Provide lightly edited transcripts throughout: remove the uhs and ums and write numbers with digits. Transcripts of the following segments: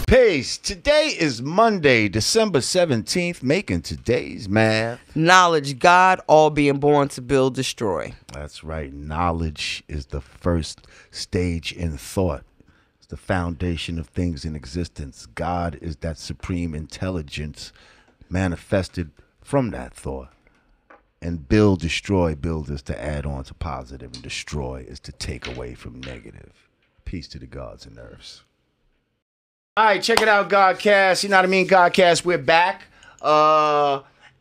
Peace. Today is Monday, December 17th, making today's math. Knowledge, God, all being born to build, destroy. That's right. Knowledge is the first stage in thought. It's the foundation of things in existence. God is that supreme intelligence manifested from that thought. And build, destroy, build is to add on to positive, and destroy is to take away from negative. Peace to the gods and earths. All right, check it out, Godcast. Yanadameen Godcast, we're back.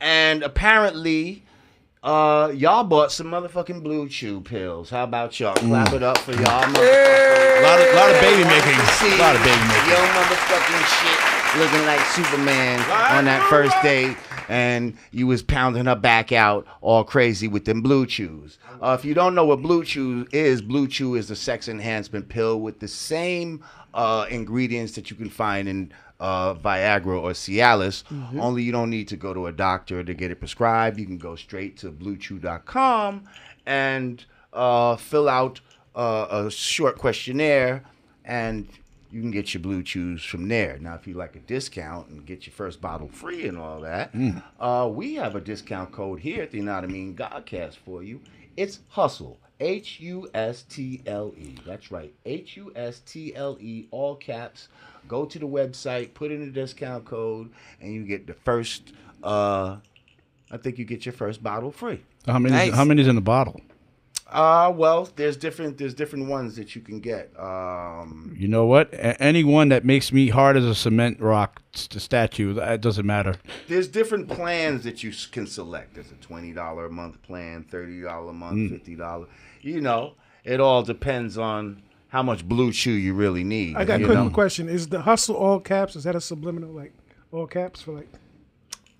And apparently, y'all bought some motherfucking BlueChew pills. How about y'all? Clap it up for y'all. A lot of baby making. A lot of baby making. Yo motherfucking shit looking like Superman on that first date. And you was pounding her back out all crazy with them BlueChews. If you don't know what BlueChew is a sex enhancement pill with the same ingredients that you can find in Viagra or Cialis. Only you don't need to go to a doctor to get it prescribed. You can go straight to BlueChew.com and fill out a short questionnaire, and you can get your BlueChews from there. Now, if you like a discount and get your first bottle free and all that, we have a discount code here at the Yanadameen Godcast for you. It's HUSTLE. HUSTLE. That's right. HUSTLE, all caps. Go to the website, put in the discount code, and you get the first, I think you get your first bottle free. How many's in the bottle? Well, there's different ones that you can get. You know what? Anyone that makes me hard as a cement rock statue, it doesn't matter. There's different plans that you can select. There's a $20 a month plan, $30 a month, $50. You know, it all depends on how much BlueChew you really need. I got a quick question. Is the hustle all caps? Is that a subliminal, like, all caps for, like...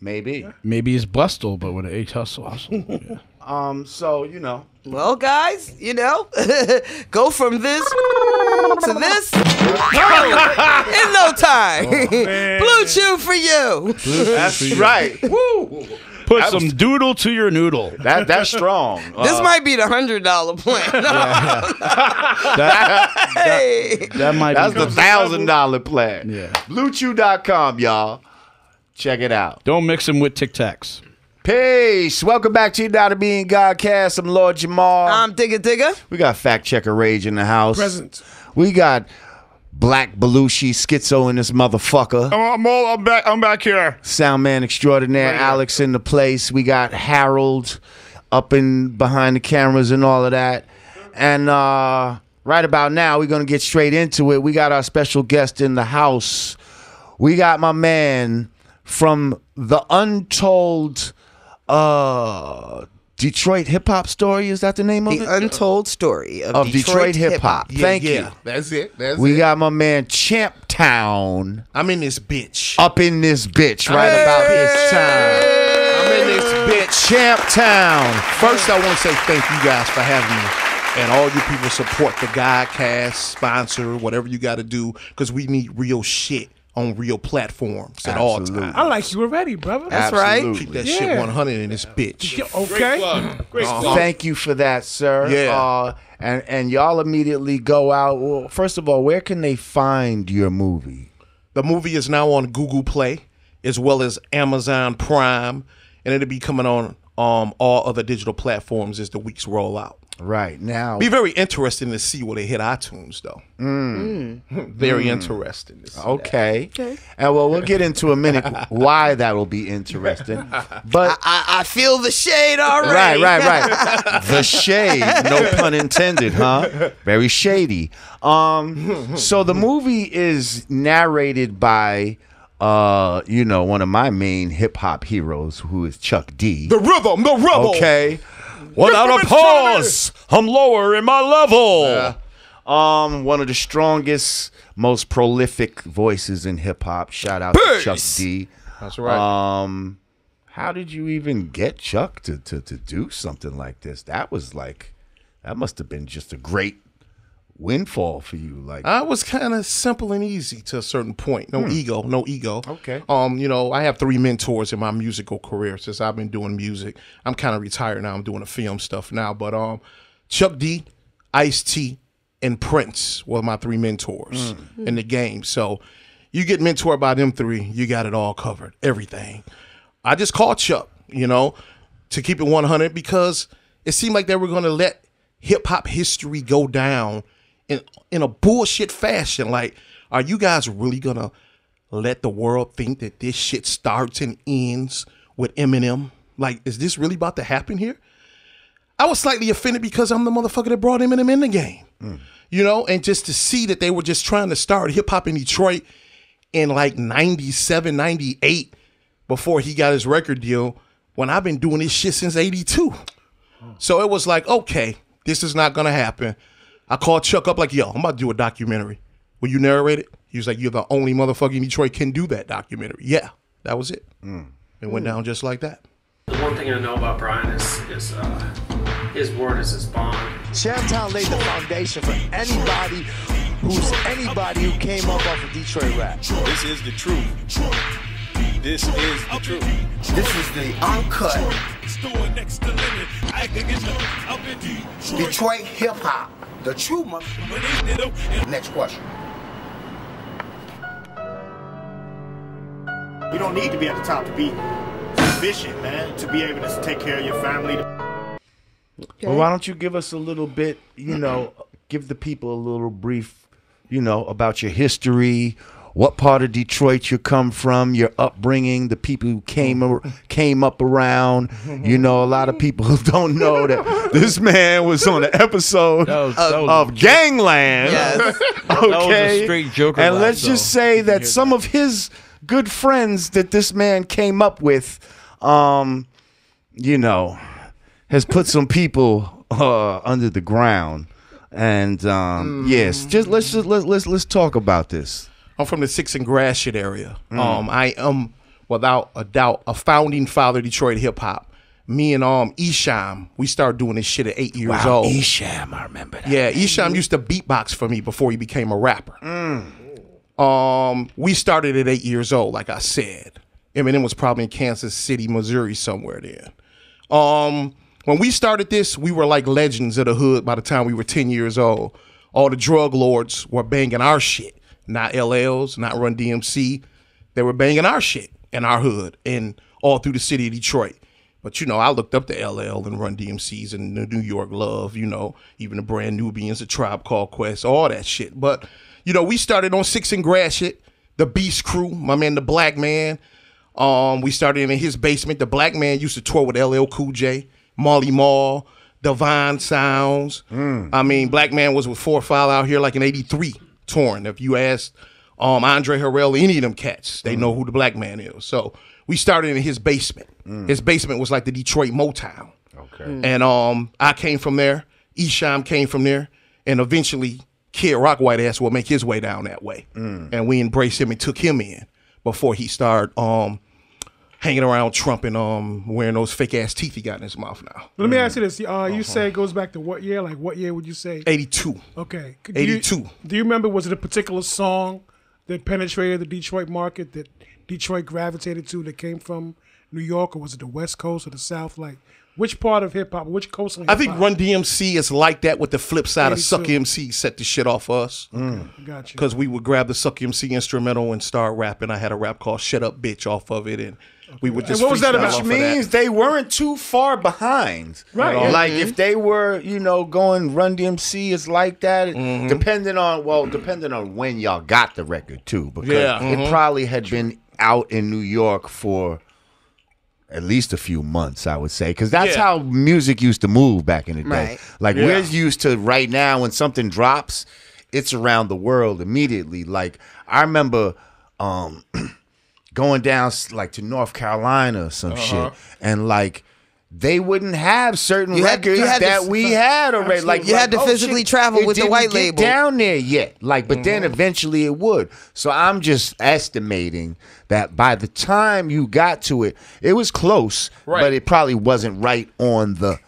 Maybe. Yeah. Maybe it's Bustle, but with an H hustle. Yeah. So, you know. Well, guys, you know, go from this to this in no time. BlueChew for you. That's right. Woo. Put some doodle to your noodle. That's strong. This might be the $100 plan. That might That's be the $1,000 plan. Yeah. BlueChew.com, y'all. Check it out. Don't mix them with Tic Tacs. Peace. Welcome back to Yanadameen Godcast. I'm Lord Jamar. I'm Digger. We got Fact Checker Rage in the house. Present. We got Black Belushi Schizo in this motherfucker. I'm back here. Sound man extraordinaire Alex in the place. We got Harold up in behind the cameras and all of that. And right about now, we're going to get straight into it. We got our special guest in the house. We got my man from the Untold Detroit hip hop story. Is that the name of it? The Untold Story of Detroit hip hop. Thank you. That's it. We got my man Champtown. I'm in this bitch. Up in this bitch right about this time. I'm in this bitch. Champtown. First, I want to say thank you guys for having me. And all you people support the Godcast, sponsor, whatever you got to do, because we need real shit on real platforms at all times. I like you already, brother. That's right. Keep that shit 100 in this bitch. Okay. Great Thank you for that, sir. Yeah. And y'all immediately go out. Well, first of all, where can they find your movie? The movie is now on Google Play as well as Amazon Prime, and it'll be coming on all other digital platforms as the weeks roll out. Right now, Be very interesting to see where they hit iTunes, though. Very interesting to see okay. And well, we'll get into a minute why that will be interesting. But I feel the shade already. Right. The shade, no pun intended, huh? Very shady. So the movie is narrated by one of my main hip hop heroes, who is Chuck D. The rhythm, the rebel. Okay. Without a pause, I'm lower in my level. One of the strongest, most prolific voices in hip hop. Shout out to Chuck D. That's right. How did you even get Chuck to do something like this? That must have been just a great windfall for you? Like, I was kind of simple and easy to a certain point. No ego. Okay. I have 3 mentors in my musical career since I've been doing music. I'm kind of retired now. I'm doing the film stuff now. But Chuck D, Ice-T, and Prince were my 3 mentors in the game. So You get mentored by them three, you got it all covered, everything. I just called Chuck, to keep it 100 because it seemed like they were going to let hip-hop history go down in a bullshit fashion. Like, are you guys really going to let the world think that this shit starts and ends with Eminem? Like, is this really about to happen here? I was slightly offended because I'm the motherfucker that brought Eminem in the game. And just to see that they were just trying to start hip-hop in Detroit in like 97, 98 before he got his record deal when I've been doing this shit since 82. So it was like, okay, this is not going to happen. I called Chuck up like, yo, I'm about to do a documentary. Will you narrate it? He was like, you're the only motherfucker in Detroit can do that documentary. Yeah, that was it. It went down just like that. The one thing I know about Brian is his word is his bond. Champtown laid the foundation for anybody who came up off of Detroit rap. This is the truth. This is the truth. This is the uncut Detroit hip hop. The true motherfucker. Next question. You don't need to be at the top to be efficient, man, to be able to take care of your family. Well, why don't you give us a little bit, give the people a little brief, about your history, what part of Detroit you come from, your upbringing, the people who came up around. A lot of people don't know that this man was on an episode of Gangland. Yes. Okay. That was a straight Joker and laugh, let's just say that some of his good friends that this man came up with, has put some people under the ground, and yes, let's talk about this. I'm from the 6th and Gratiot area. I am without a doubt a founding father of Detroit hip hop. Me and Isham, we started doing this shit at 8 years old. Isham, I remember that. Yeah, Isham used to beatbox for me before he became a rapper. We started at 8 years old, like I said. Eminem was probably in Kansas City, Missouri, somewhere there. When we started this, we were like legends of the hood by the time we were 10 years old. All the drug lords were banging our shit, not LLs, not Run DMC. They were banging our shit in our hood and all through the city of Detroit. But, I looked up to LL and Run DMCs and the New York Love, even the Brand Nubians, the Tribe Called Quest, all that shit. But, we started on 6th and Gratiot, the Beast Crew, my man, the Black Man. We started in his basement. The Black Man used to tour with LL Cool J, Marley Marl, Divine Sounds. Black Man was with 4 File out here like in 83 touring. If you asked Andre Harrell, any of them cats, they know who the Black Man is. So we started in his basement. His basement was like the Detroit Motown. Okay. And I came from there. Isham came from there. And eventually Kid Rock White Ass will make his way down that way. And we embraced him and took him in before he started hanging around Trump and wearing those fake ass teeth he got in his mouth now. Let me ask you this. You say it goes back to what year? Like, what year would you say? 82. Okay. 82. Do you remember, was it a particular song that penetrated the Detroit market that Detroit gravitated to that came from New York, or was it the West Coast or the South? Like, which part of hip hop, which coast of hip hop? I think Run DMC is like that, with the flip side of Suck MC set the shit off us. Gotcha. Because we would grab the Suck MC instrumental and start rapping. I had a rap called Shut Up Bitch off of it, and we would just. And what was that about? Which means they weren't too far behind. Right. Like if they were, going Run DMC is like that, depending on when y'all got the record too. Because it probably had been out in New York for at least a few months, I would say, because that's how music used to move back in the day. Right. Like we're used to right now, when something drops, it's around the world immediately. Like I remember going down like to North Carolina or some shit, and like they wouldn't have certain records that we had already. Like you had to physically travel with the white label down there yet. Like, but then eventually it would. So I'm just estimating that by the time you got to it, it was close, but it probably wasn't right on the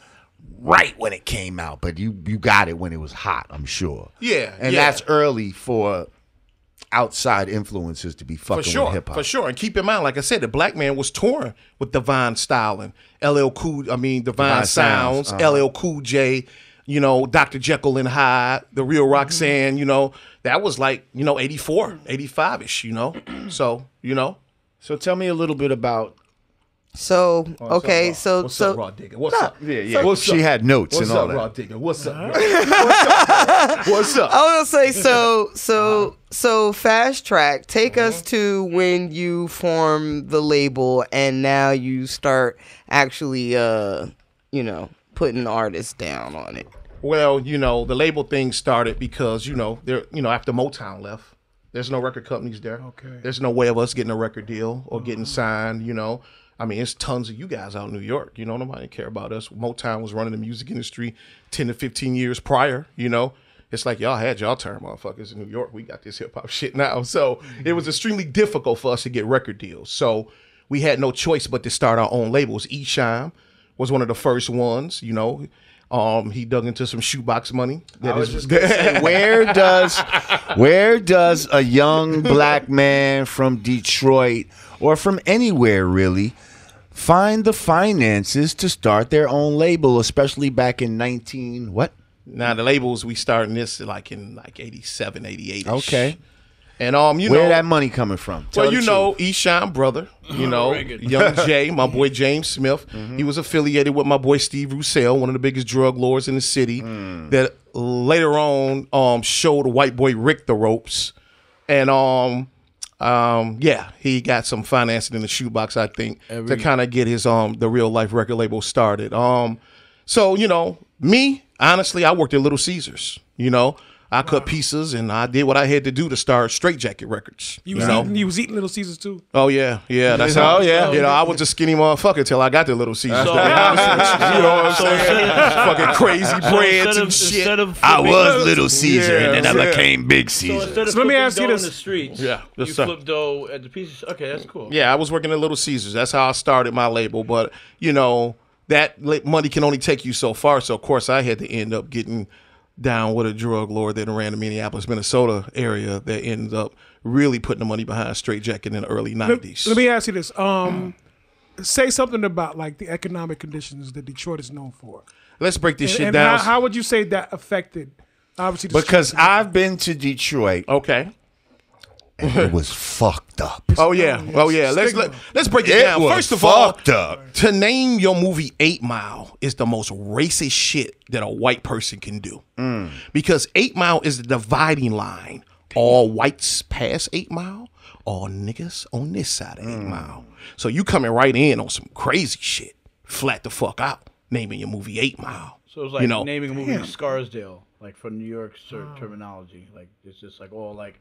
when it came out. But you got it when it was hot, I'm sure. Yeah, and that's early for outside influences to be fucking with hip hop. For sure. And keep in mind, like I said, the Black Man was touring with Divine Style and Divine Sounds, LL Cool J, you know, Dr. Jekyll and Hyde, The Real Roxanne, you know, that was like, you know, 84, 85-ish, you know. So, you know. So tell me a little bit about. So okay, What's so up, Raw Digger? What's up? Yeah. What's She up? had notes What's and all up, that. Raw Digger? What's up? Bro? What's up? What's up? I was gonna say so fast track. Take us to when you form the label and now you start actually you know, putting artists down on it. Well, you know, the label thing started because, you know, after Motown left, there's no record companies there. Okay. There's no way of us getting a record deal or getting signed, you know. I mean, it's tons of you guys out in New York. You know, nobody care about us. Motown was running the music industry 10 to 15 years prior, you know. It's like y'all had y'all turn, motherfuckers, in New York. We got this hip-hop shit now. So it was extremely difficult for us to get record deals. So we had no choice but to start our own labels. Esham was one of the first ones, you know. He dug into some shoebox money. I was just gonna say, where does a young black man from Detroit or from anywhere really find the finances to start their own label, especially back in 19 what? Now the labels we starting this like in like 87, 88. Okay. And you where know that money coming from? Well, you know, Esham brother, you know, Young Jay, my boy James Smith. He was affiliated with my boy Steve Roussel, one of the biggest drug lords in the city. That later on showed white boy Rick the ropes, and yeah, he got some financing in the shoebox, I think, to kind of get his the Real Life record label started. So you know, me honestly, I worked at Little Caesars, you know. I cut pieces and I did what I had to do to start Straight Jacket Records. You was eating Little Caesars too. Oh yeah. That's how. Yeah. You know, I was a skinny motherfucker till I got to Little Caesars. So, to be honest with you. You know what I'm saying? Fucking crazy breads and shit. I was Little Caesar and then I became Big So Caesar. instead of let me flipping ask you dough this. in the streets, Yeah, you yes, sir. flip dough at the pieces. Okay, that's cool. Yeah, I was working at Little Caesars. That's how I started my label. But you know, that money can only take you so far. So of course, I had to end up getting down with a drug lord that ran the Minneapolis, Minnesota area that ended up really putting the money behind Straight Jacket in the early 90s. Let me ask you this. Say something about like the economic conditions that Detroit is known for. Let's break this shit And down. how would you say that affected, obviously, the Because streets? I've been to Detroit Okay. and it was fucked up. Oh yeah. Let's break it It down. was First of all, fucked up. to name your movie 8 Mile is the most racist shit that a white person can do. Because 8 Mile is the dividing line. All whites pass 8 Mile, all niggas on this side of 8 Mile. So you coming right in on some crazy shit. Flat the fuck out. Naming your movie 8 Mile. So it's like You know. naming a movie Scarsdale, like for New York terminology. Like it's just like all like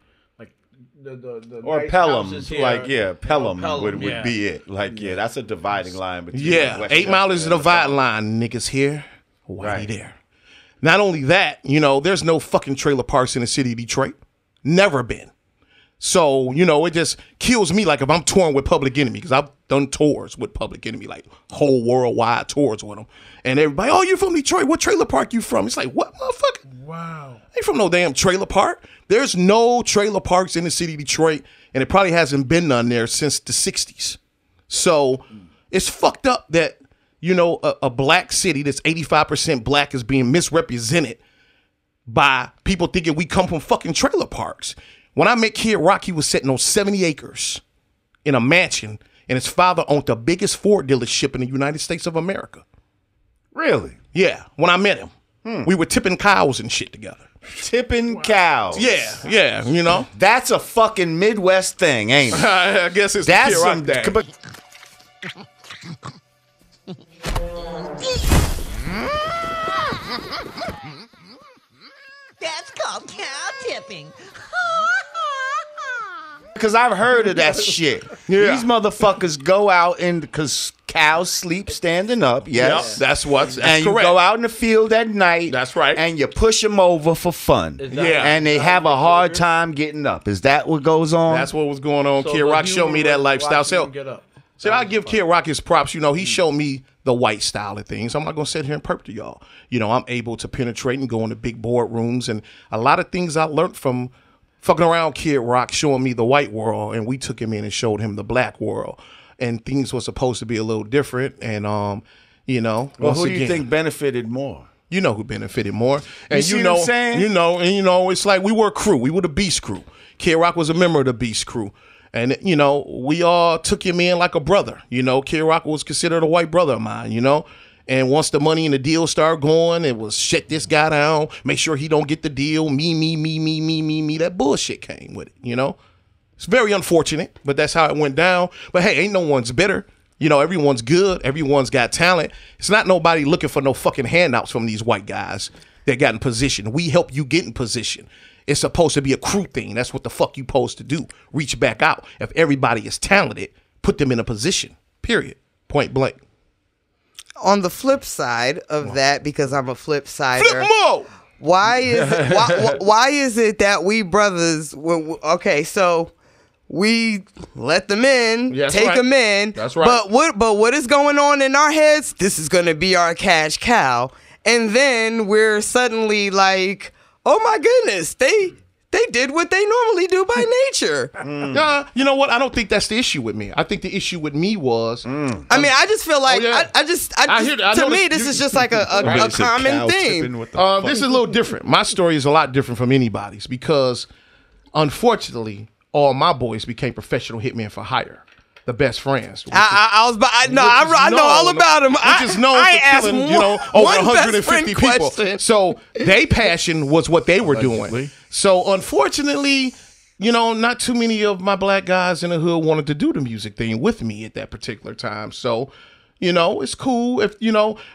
the Or nice Pelham, houses here. like Pelham, Pelham, would yeah. be it. Like that's a dividing line between Yeah, West 8 Mile is the and dividing line. Niggas here, whitey Right. there. Not only that, you know, there's no fucking trailer parks in the city of Detroit. Never been. So, you know, it just kills me like if I'm touring with Public Enemy, because I've done tours with Public Enemy, like whole worldwide tours with them. And everybody, oh, you're from Detroit. What trailer park you from? It's like, what, motherfucker? Wow. I ain't from no damn trailer park. There's no trailer parks in the city of Detroit, and it probably hasn't been none there since the 60s. So it's fucked up that, you know, a black city that's 85% black is being misrepresented by people thinking we come from fucking trailer parks. When I met Kid Rock, he was sitting on 70 acres in a mansion, and his father owned the biggest Ford dealership in the United States of America. Really? Yeah, when I met him. We were tipping cows and shit together. Tipping cows. Yeah, you know. That's a fucking Midwest thing, ain't it? I guess it's That's the Kid Rock some. thing. That's called cow tipping. Because I've heard of that shit. Yeah. These motherfuckers go out and because cows sleep standing up. Yes, Yep, that's and correct. you go out in the field at night. That's right. And you push them over for fun. Is Yeah. And they have a hard time getting up. Is that what goes on? That's what was going on. So Kid the Rock showed humor me that was lifestyle. watching So, him get up. so I give Kid Rock his props. You know, he showed me the white style of things. I'm not going to sit here and perp to y'all. You know, I'm able to penetrate and go into big boardrooms. And a lot of things I learned from fucking around Kid Rock showing me the white world. And we took him in and showed him the black world. And things were supposed to be a little different. And, you know. Well, once who do you again, think benefited more? You know who benefited more. And see what I'm saying? It's like we were a crew. We were the Beast Crew. Kid Rock was a member of the Beast Crew. And, we all took him in like a brother. Kid Rock was considered a white brother of mine, And once the money and the deal started going, it was shut this guy down, make sure he don't get the deal, me. That bullshit came with it, It's very unfortunate, but that's how it went down. But hey, ain't no one's bitter. Everyone's good. Everyone's got talent. It's not nobody looking for no fucking handouts from these white guys that got in position. We help you get in position. It's supposed to be a crew thing. That's what the fuck you supposed to do. Reach back out. If everybody is talented, put them in a position. Period. Point blank. On the flip side of that, because I'm a flip sider. Flip mode. Why is it that we brothers? Okay, so we let them in, take them in. That's right. But what is going on in our heads? This is gonna be our cash cow, and then we're suddenly like, oh my goodness, they did what they normally do by nature. You know what? I don't think that's the issue with me. I think the issue with me was. I mean, I just feel like to me this is just like a common theme. This is a little different. My story is a lot different from anybody's because, unfortunately, all my boys became professional hitmen for hire. The best friends. I know all about them. Which is known for killing, over 150 people. So their passion was what they were doing. So unfortunately, not too many of my black guys in the hood wanted to do the music thing with me at that particular time. So, it's cool if,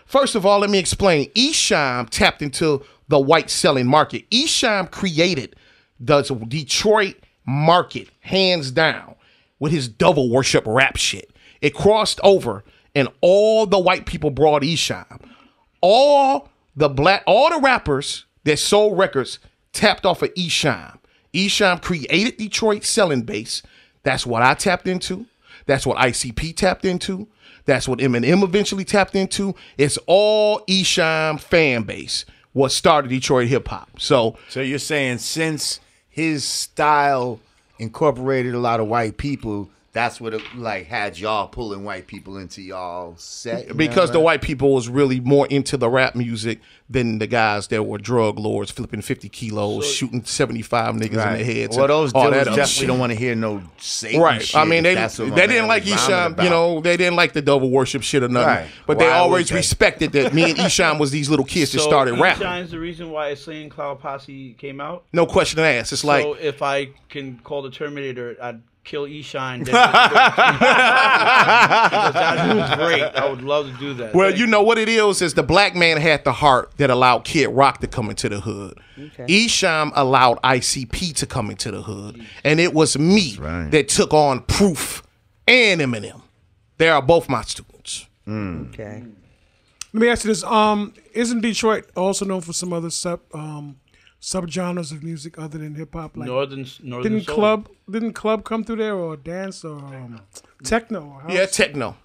first of all, let me explain. Esham tapped into the white selling market. Esham created the Detroit market, hands down, with his devil worship rap shit. It crossed over and all the white people brought Esham. All the rappers that sold records tapped off of Esham. Esham created Detroit selling base. That's what I tapped into. That's what ICP tapped into. That's what Eminem eventually tapped into. It's all Esham fan base. What started Detroit hip hop. So you're saying since his style incorporated a lot of white people, that's what it had y'all pulling white people into y'all set. Because the white people was really more into the rap music than the guys that were drug lords flipping 50 kilos, shooting 75 niggas in the heads. Well, those dudes definitely don't want to hear no Satan shit. I mean, they didn't like Esham, they didn't like the devil worship shit or nothing. Right. But they always respected that me and Esham was these little kids that started rapping. Esham's the reason why Slaying Cloud Posse came out? No question asked. It's like, so if I can call the Terminator, I'd kill Esham. Because that dude's great. I would love to do that. Well, what it is the black man had the heart that allowed Kid Rock to come into the hood. Okay. Esham allowed ICP to come into the hood. And it was me that took on Proof and Eminem. They are both my students. Okay. Let me ask you this. Isn't Detroit also known for some other subgenres of music other than hip hop? Like Northern soul. Didn't club come through there, or dance, or techno? Or house? Yeah, techno.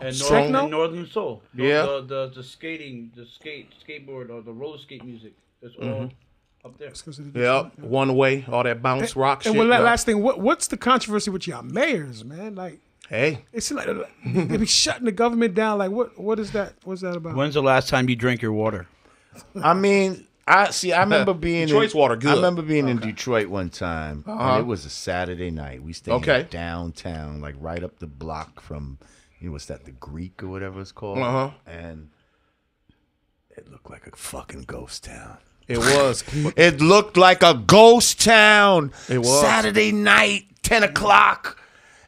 And Northern soul. Yeah. The skateboard or the roller skate music. It's all up there. Yeah, One Way, all that bounce rock shit. And last thing, what's the controversy with y'all mayors, man? Like, hey, it's like they be shutting the government down. Like, what is that? What's that about? When's the last time you drank your water? I mean, I remember being Detroit's water good. I remember being in Detroit one time, and it was a Saturday night. We stayed downtown, like right up the block from, what's that, the Greek or whatever it's called, and it looked like a fucking ghost town. It was. It looked like a ghost town. It was Saturday night, 10 o'clock,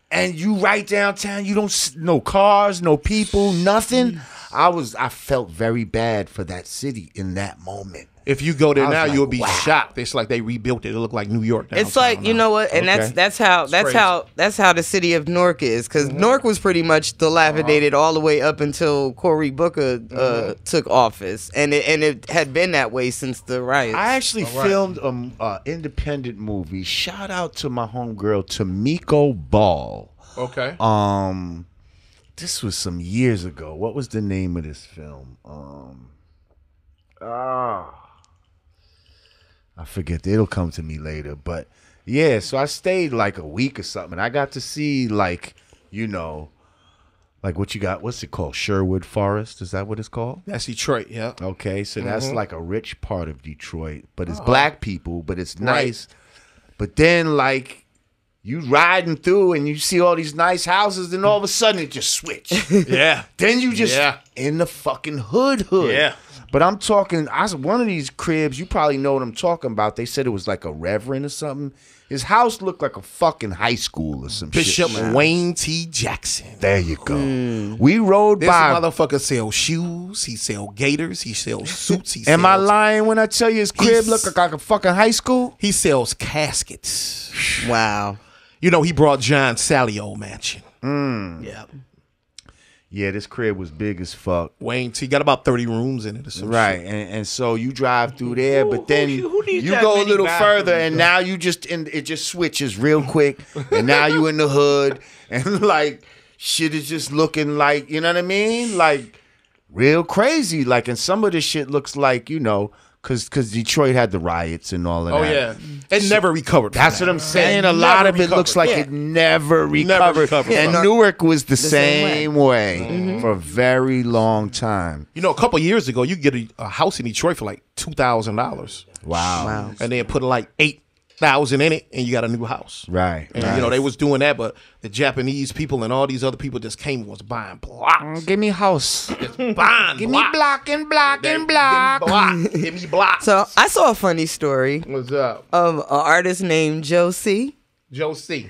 and you right downtown. You don't no cars, no people, nothing. I felt very bad for that city in that moment. If you go there now, you'll be shocked. It's like they rebuilt it. It looked like New York. It's like, you know what, and that's how the city of Newark is, because Newark was pretty much dilapidated all the way up until Cory Booker took office, and it had been that way since the riots. I actually filmed an independent movie. Shout out to my homegirl Tamiko Ball. Okay. This was some years ago. What was the name of this film? I forget. It'll come to me later. But yeah, so I stayed like a week or something. I got to see Like what you got? What's it called? Sherwood Forest? Is that what it's called? That's Detroit, yeah. Okay, so that's like a rich part of Detroit, but it's black people, but it's nice. But then like you riding through and you see all these nice houses, and all of a sudden it just switch. Yeah. Then you just in the fucking hood. Yeah. But I'm talking, one of these cribs, you probably know what I'm talking about. They said it was like a reverend or something. His house looked like a fucking high school or some Bishop shit. Wayne T. Jackson. There you go. We rode This by. motherfucker sells shoes. He sells gators. He sells suits. He Am I sells- lying when I tell you his crib looked like a fucking high school? He sells caskets. Wow. You know, he brought John Sally old mansion. Yeah. Yeah, this crib was big as fuck. Wayne T. got about 30 rooms in it or some Right, shit. and so you drive through there, but then who needs you that go a many little bathrooms, further, and now you just it just switches real quick, and now you in the hood, and like shit is just looking like, you know what I mean, like real crazy. Like, and some of this shit looks like, you know, because Detroit had the riots and all of Oh, that. yeah. It never recovered. That's what I'm saying. A lot of it looks like it never recovered. recovered. And Yeah. Newark was the same way for a very long time. You know, a couple years ago, you get a house in Detroit for like $2,000. Wow. And then put like 8,000 in it, and you got a new house. Right. And you know, they was doing that, but the Japanese people and all these other people just came and was buying blocks. Give me house. Buying Give me block and block and block. Give me blocks. So I saw a funny story What's up? of an artist named Joe C. Joe C.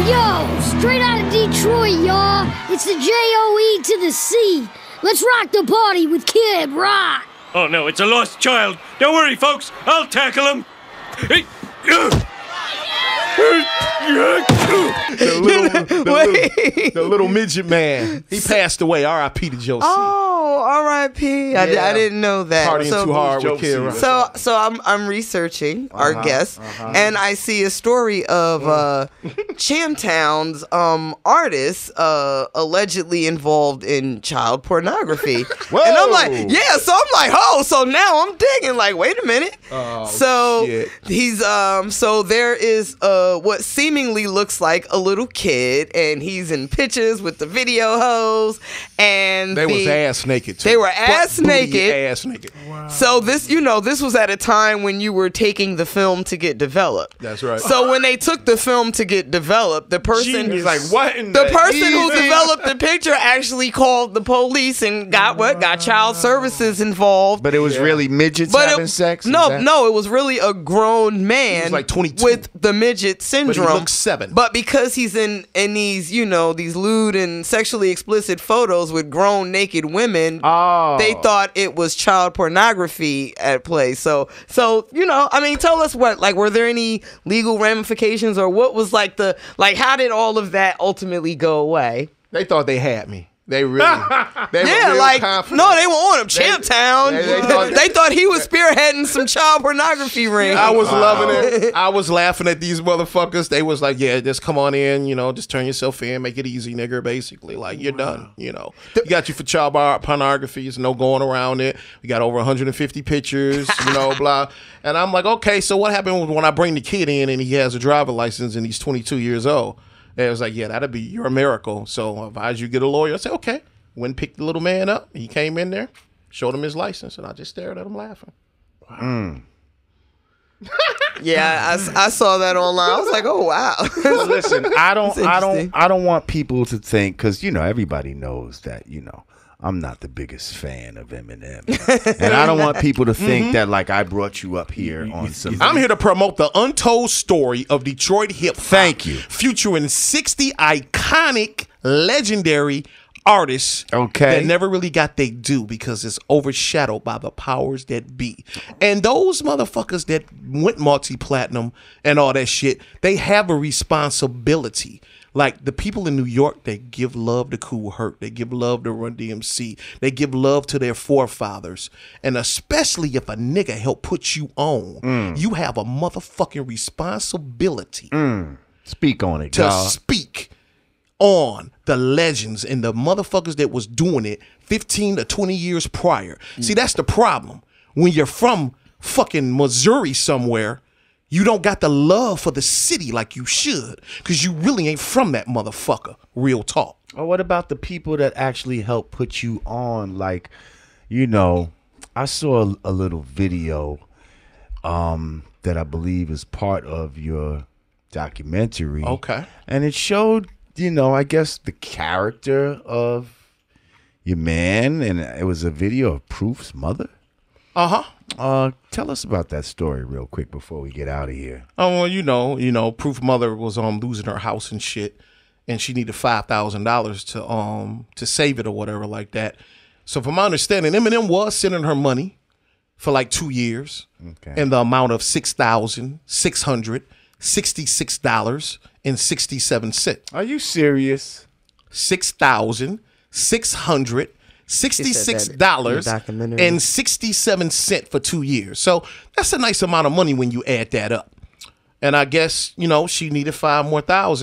Yo, straight out of Detroit, y'all. It's the J-O-E to the C. Let's rock the party with Kid Rock. Oh no, it's a lost child. Don't worry, folks. I'll tackle him. Hey. The little midget man. He passed away. R.I.P. to Joe C. Oh, R.I.P. I didn't know that. Partying too hard with Kid Rock. So I'm researching our guest, and I see a story of Champtown's artists allegedly allegedly in child pornography. And I'm like, yeah. So I'm like, oh, so now I'm digging. Like, wait a minute. Oh, so shit. he's so there is what seemingly looks like a little kid, and he's in pictures with the video hoes, and They was ass naked too. They were ass naked. Ass naked. Wow. So this, this was at a time when you were taking the film to get developed. That's right. So when they took the film to get developed, the person He's like, what in the person who easy? developed the picture actually called the police and got child services involved. But it was really midgets having sex? No, it was really a grown man He was like 22. with the midget syndrome. But he looks 7. But because he's in these, these lewd and sexually explicit photos with grown naked women, they thought it was child pornography at play. So tell us were there any legal ramifications, or what was how did all of that ultimately go away? They thought they had me. They really, they were Yeah, real confident. no, they were on him. Champtown. they thought he was spearheading some child pornography ring. I was loving it. I was laughing at these motherfuckers. They was like, yeah, just come on in, just turn yourself in, make it easy, nigga, basically. Like, you're done, We got you for child pornography. There's no going around it. We got over 150 pictures, blah. And I'm like, okay, so what happened when I bring the kid in and he has a driver license and he's 22 years old? And it was like, yeah, you're a miracle. So I advise you get a lawyer. I said, okay. Went and picked the little man up. He came in there, showed him his license, and I just stared at him laughing. Yeah, I saw that online. I was like, oh wow. Well, listen, I don't want people to think, because everybody knows that I'm not the biggest fan of Eminem, and I don't want people to think that I brought you up here on some. I'm here to promote the untold story of Detroit hip hop. Thank you. Featuring 60 iconic, legendary artists that never really got their due because it's overshadowed by the powers that be. And those motherfuckers that went multi-platinum and all that shit, they have a responsibility. Like the people in New York, they give love to Cool Herc. They give love to Run DMC. They give love to their forefathers. And especially if a nigga helped put you on, you have a motherfucking responsibility. Speak on it, to dog. speak on the legends and the motherfuckers that was doing it 15 to 20 years prior. See, that's the problem. When you're from fucking Missouri somewhere, you don't got the love for the city like you should, because you really ain't from that motherfucker. Real talk. Or what about the people that actually help put you on? Like, you know, I saw a little video that I believe is part of your documentary. Okay. And it showed, you know, I guess the character of your man, and it was a video of Proof's mother. Tell us about that story real quick before we get out of here. Oh, well, you know, Proof mother was losing her house and shit, and she needed $5,000 to save it or whatever like that. So from my understanding, Eminem was sending her money for like 2 years, in the amount of $6,666.67. Are you serious? $6,666.67 for 2 years. So that's a nice amount of money when you add that up. And I guess, you know, she needed $5,000 more,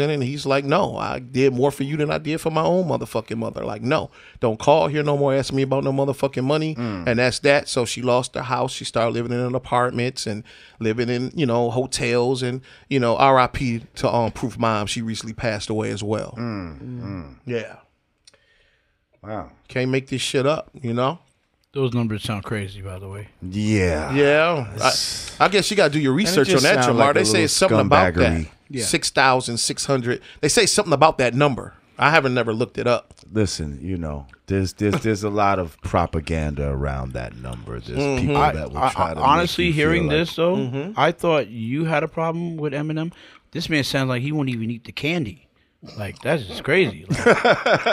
and he's like, no, I did more for you than I did for my own motherfucking mother. Like, no, don't call here no more, ask me about no motherfucking money. And that's that. So she lost her house. She started living in apartments and living in, you know, hotels, and, you know, RIP to Proof mom. She recently passed away as well. Yeah. Wow. Can't make this shit up, you know? Those numbers sound crazy, by the way. Yeah. Yeah. I guess you got to do your research on that, Jamar. Like they say it's something about that. Yeah. 6,600. They say something about that number. I haven't never looked it up. Listen, you know, there's a lot of propaganda around that number. There's people that will try to honestly, make you hearing feel this though, I thought you had a problem with Eminem. This man sounds like he won't even eat the candy. Like, that's just crazy. Like,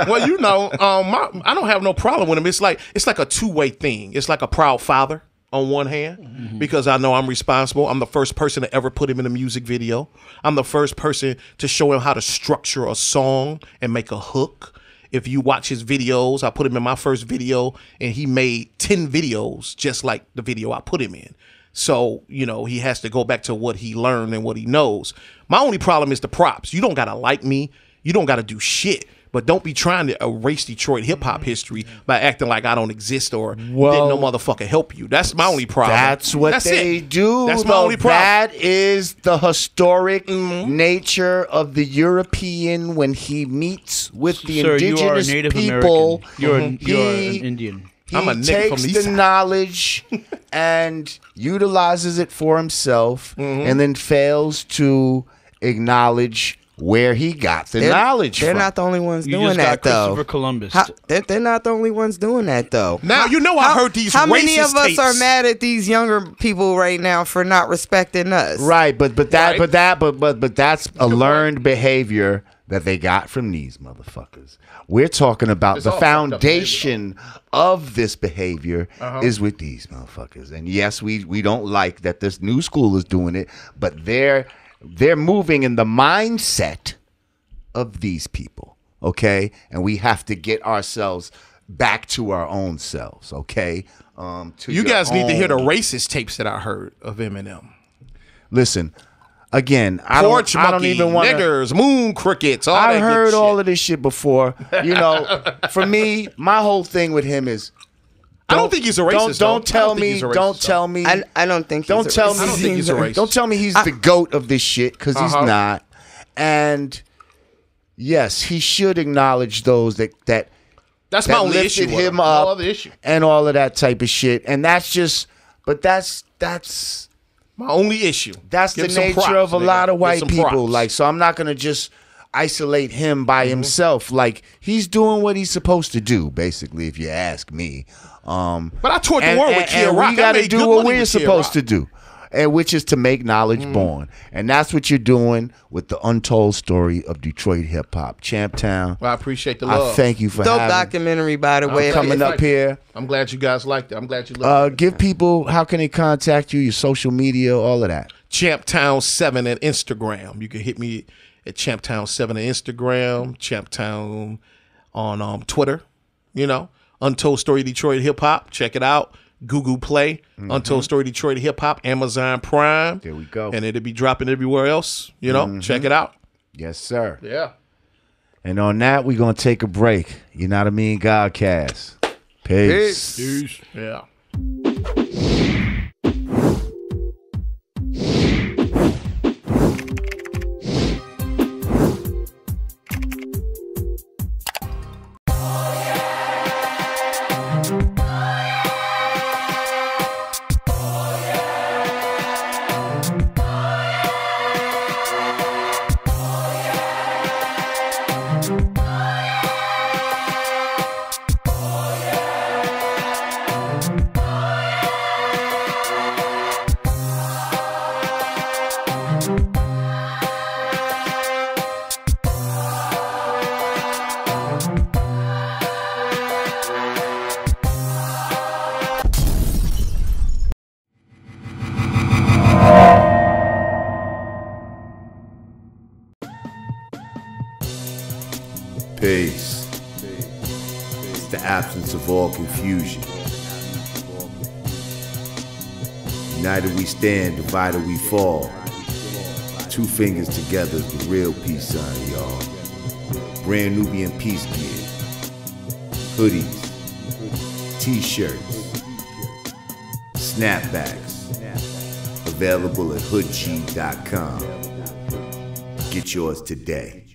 well, you know, I don't have no problem with him. It's like a two-way thing. It's like a proud father on one hand, because I know I'm responsible. I'm the first person to ever put him in a music video. I'm the first person to show him how to structure a song and make a hook. If you watch his videos, I put him in my first video, and he made 10 videos just like the video I put him in. So, you know, he has to go back to what he learned and what he knows. My only problem is the props. You don't got to like me. You don't got to do shit. But don't be trying to erase Detroit hip-hop history by acting like I don't exist or didn't no motherfucker help you. That's my only problem. That's what they do. That's my only problem. That is the historic nature of the European when he meets with the indigenous you are a Native people. American. You are an Indian. I'm a He nigga from takes the the East Side. knowledge and utilizes it for himself, and then fails to acknowledge where he got the knowledge They're from. not the only ones You doing just that, got though. Christopher Columbus. They're not the only ones doing that, though. Now, you know I heard these How racist many of us tapes. are mad at these younger people right now for not respecting us? Right, but that's a learned behavior that they got from these motherfuckers. We're talking about the foundation of this behavior is with these motherfuckers. And yes, we don't like that this new school is doing it, but they're moving in the mindset of these people, okay? And we have to get ourselves back to our own selves, okay? You guys need to hear the racist tapes that I heard of Eminem. Listen, again, I don't even want niggers, moon crickets, all that I heard good all shit. of this shit before. You know, for me, my whole thing with him is I don't think he's a racist. Don't tell me. Don't tell me. I don't think. Don't tell me. I don't think he's a racist. Don't tell me he's the GOAT of this shit, because he's not. And yes, he should acknowledge those that That's my only lifted issue. him No up other issue. and all of that type of shit. And that's just, but that's my only issue. That's Give the some nature props, of a nigga. lot of Give white some people. props. Like, so I'm not gonna just isolate him by himself. Like, he's doing what he's supposed to do, basically, if you ask me. But I toured the world with Kid and Rock. we got to do what we're supposed supposed to do, and which is to make knowledge born. And that's what you're doing with the untold story of Detroit hip hop, Champtown. Well, I appreciate the love. I thank you for Dope having documentary, by the way. coming up here. I'm glad you guys liked it. I'm glad you loved it. Give people, how can they contact you? Your social media, all of that. Champtown7 at Instagram. You can hit me at Champtown7 at Instagram, Champtown on Twitter. You know, Untold Story Detroit Hip Hop. Check it out. Google Play, Untold Story Detroit Hip Hop, Amazon Prime. There we go. And it'll be dropping everywhere else. You know, check it out. Yes, sir. Yeah. And on that, we're going to take a break. Yanadameen Godcast. Peace. Peace. Yeah. absence of all confusion. United we stand, divided we fall. 2 fingers together is the real peace sign, y'all. Brand Nubian peace gear, hoodies, t-shirts, snapbacks, available at hoodg.com. Get yours today.